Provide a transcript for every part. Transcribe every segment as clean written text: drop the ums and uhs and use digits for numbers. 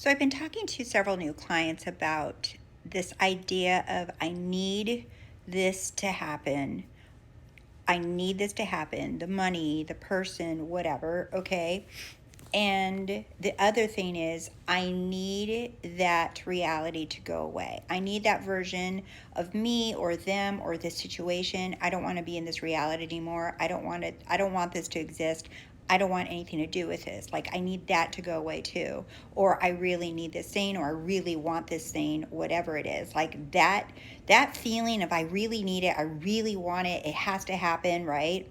So I've been talking to several new clients about this idea of I need this to happen. I need this to happen. The money, the person, whatever, okay? And the other thing is, I need that reality to go away. I need that version of me or them or this situation. I don't want to be in this reality anymore. I don't want it. I don't want this to exist. I don't want anything to do with this. Like, I need that to go away too. Or I really need this thing, or I really want this thing, whatever it is. Like that feeling of I really need it, I really want it, it has to happen, right?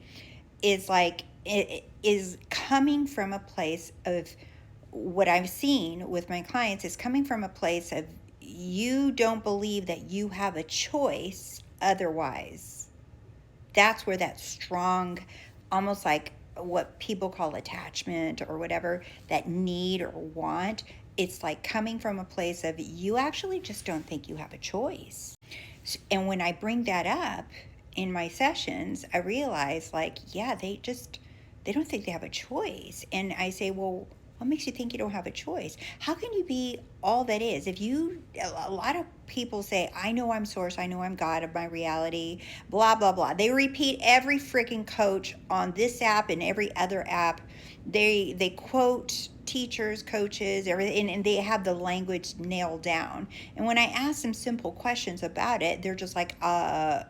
Is like it is coming from a place of what I'm seeing with my clients is coming from a place of you don't believe that you have a choice otherwise. That's where that strong, almost like what people call attachment or whatever, that need or want, it's like coming from a place of you actually just don't think you have a choice. And when I bring that up in my sessions, I realize like, yeah, they don't think they have a choice. And I say, well, what makes you think you don't have a choice? How can you be all that is? If you, a lot of people say, I know I'm source, I know I'm God of my reality, blah, blah, blah. They repeat every freaking coach on this app and every other app. They quote teachers, coaches, everything, and they have the language nailed down. And when I ask them simple questions about it, they're just like, and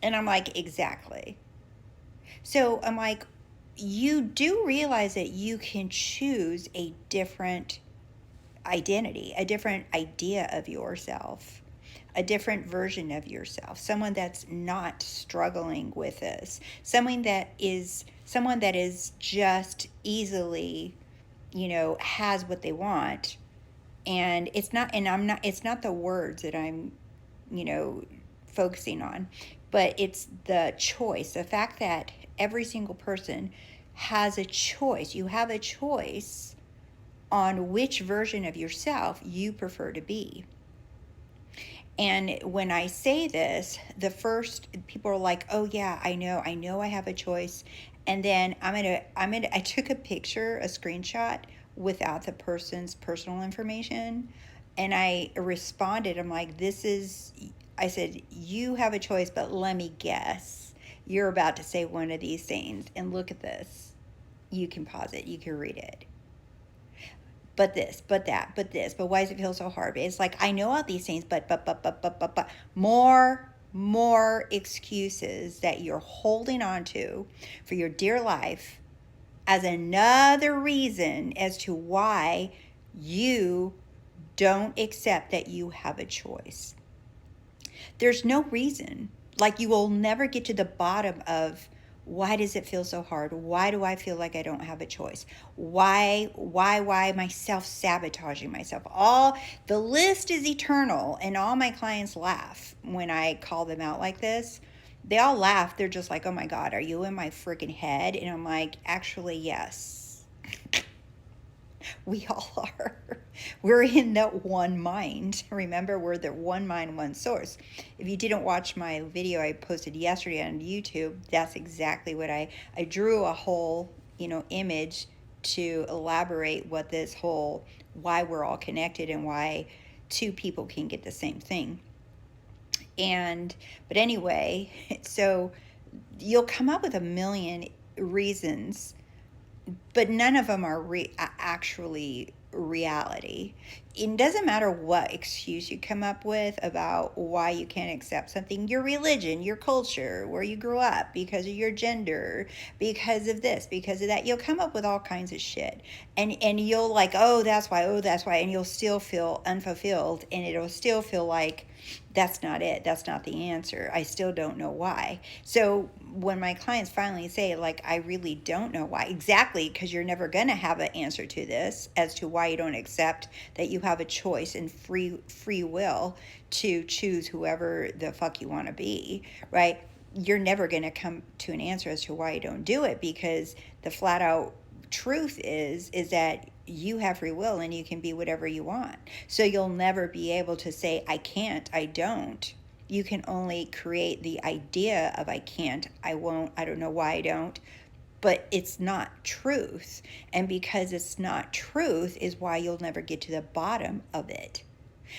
I'm like, exactly. So I'm like, you do realize that you can choose a different identity, a different idea of yourself, a different version of yourself, someone that's not struggling with this, someone that is just easily, has what they want. And it's not the words that I'm, you know, focusing on, but it's the choice, the fact that every single person has a choice. You have a choice on which version of yourself you prefer to be. And when I say this, the first people are like, "Oh yeah, I know I have a choice." And then I took a picture, a screenshot without the person's personal information, and I responded. I'm like, I said, "You have a choice, but let me guess. You're about to say one of these things, and look at this. You can pause it, you can read it. But this, but that, but this, but why does it feel so hard?" It's like, I know all these things, but more excuses that you're holding on to for your dear life as another reason as to why you don't accept that you have a choice. There's no reason. Like, you will never get to the bottom of why does it feel so hard? Why do I feel like I don't have a choice? Why am I self-sabotaging myself? All the list is eternal, and all my clients laugh when I call them out like this. They all laugh. They're just like, "Oh my God, are you in my freaking head?" And I'm like, actually, yes. We all are. We're in that one mind. Remember, we're the one mind, one source. If you didn't watch my video I posted yesterday on YouTube, that's exactly what I drew a whole, image to elaborate what this whole, why we're all connected and why two people can get the same thing. But anyway, so you'll come up with a million reasons, but none of them are actually reality. It doesn't matter what excuse you come up with about why you can't accept something, your religion, your culture, where you grew up, because of your gender, because of this, because of that. You'll come up with all kinds of shit, and you'll like, oh that's why, and you'll still feel unfulfilled, and it'll still feel like that's not it, that's not the answer, I still don't know why. So when my clients finally say, like, I really don't know why, exactly, because you're never going to have an answer to this as to why you don't accept that you have a choice and free will to choose whoever the fuck you want to be, right? You're never going to come to an answer as to why you don't do it, because the flat out truth is that you have free will and you can be whatever you want. So you'll never be able to say, I can't, I don't. You can only create the idea of I can't, I won't, I don't know why I don't. but it's not truth. And because it's not truth is why you'll never get to the bottom of it.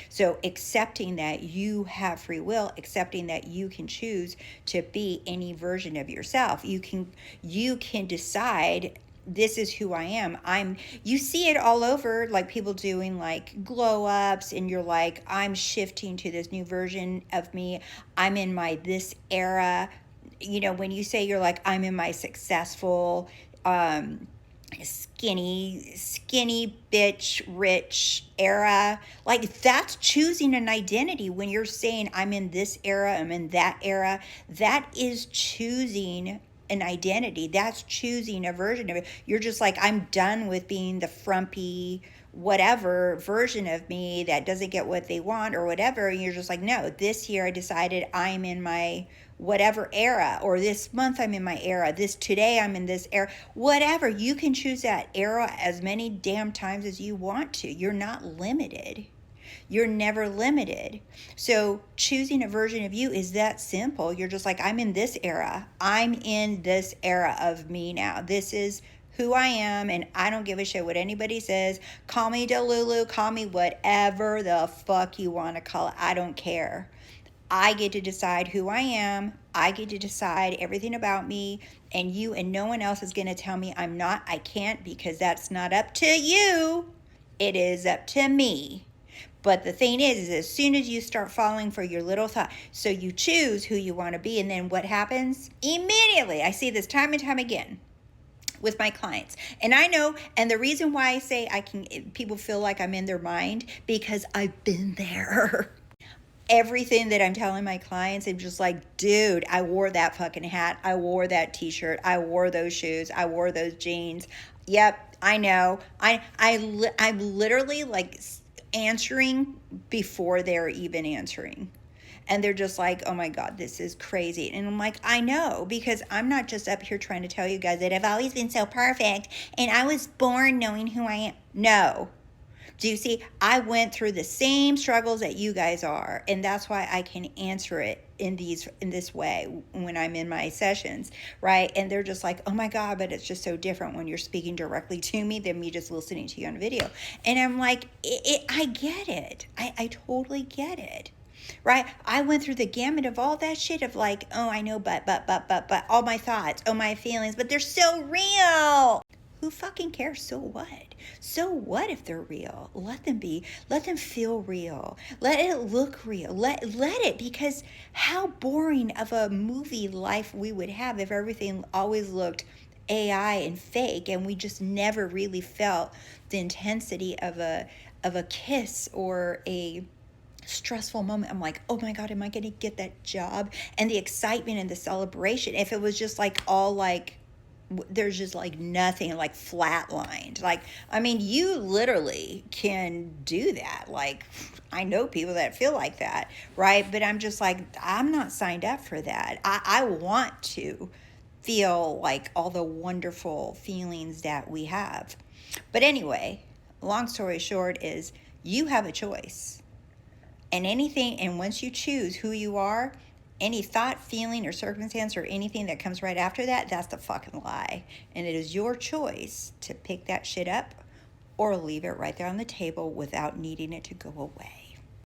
So accepting that you have free will, accepting that you can choose to be any version of yourself. You can decide, this is who I am. You see it all over, like people doing like glow ups, and you're like, I'm shifting to this new version of me. I'm in my this era. When you say, you're like, I'm in my successful, skinny bitch rich era, like that's choosing an identity. When you're saying, I'm in this era, I'm in that era, that is choosing an identity. That's choosing a version of it. You're just like, I'm done with being the frumpy whatever version of me that doesn't get what they want or whatever. And you're just like, no, this year I decided I'm in my whatever era, or this month I'm in my era, today I'm in this era, whatever. You can choose that era as many damn times as you want to. You're not limited. You're never limited. So choosing a version of you is that simple. You're just like, I'm in this era. I'm in this era of me now. This is who I am, and I don't give a shit what anybody says. Call me Delulu, call me whatever the fuck you want to call it. I don't care. I get to decide who I am. I get to decide everything about me, and you and no one else is going to tell me I'm not, I can't, because that's not up to you. It is up to me. But the thing is as soon as you start falling for your little thought, so you choose who you want to be, and then what happens? Immediately, I see this time and time again with my clients. And I know, and the reason why I say people feel like I'm in their mind, because I've been there. Everything that I'm telling my clients, I'm just like, dude, I wore that fucking hat. I wore that t-shirt. I wore those shoes. I wore those jeans. Yep, I know. I'm literally like answering before they're even answering. And they're just like, oh my God, this is crazy. And I'm like, I know, because I'm not just up here trying to tell you guys that I've always been so perfect and I was born knowing who I am. No. Do you see? I went through the same struggles that you guys are, and that's why I can answer it in this way when I'm in my sessions, right? And they're just like, oh my God, but it's just so different when you're speaking directly to me than me just listening to you on video. And I'm like, I get it. I totally get it. Right? I went through the gamut of all that shit of like, oh, I know, but, all my thoughts, oh, my feelings, but they're so real. Who fucking cares? So what? So what if they're real? Let them be. Let them feel real. Let it look real. Let it, because how boring of a movie life we would have if everything always looked AI and fake, and we just never really felt the intensity of a kiss or a stressful moment. I'm like, oh my God, am I going to get that job? And the excitement and the celebration. If it was just like all like, there's just like nothing, like flatlined. Like, I mean, you literally can do that. Like, I know people that feel like that, right? But I'm just like, I'm not signed up for that. I want to feel like all the wonderful feelings that we have. But anyway, long story short is you have a choice. And once you choose who you are, any thought, feeling, or circumstance or anything that comes right after that, that's the fucking lie. And it is your choice to pick that shit up or leave it right there on the table without needing it to go away.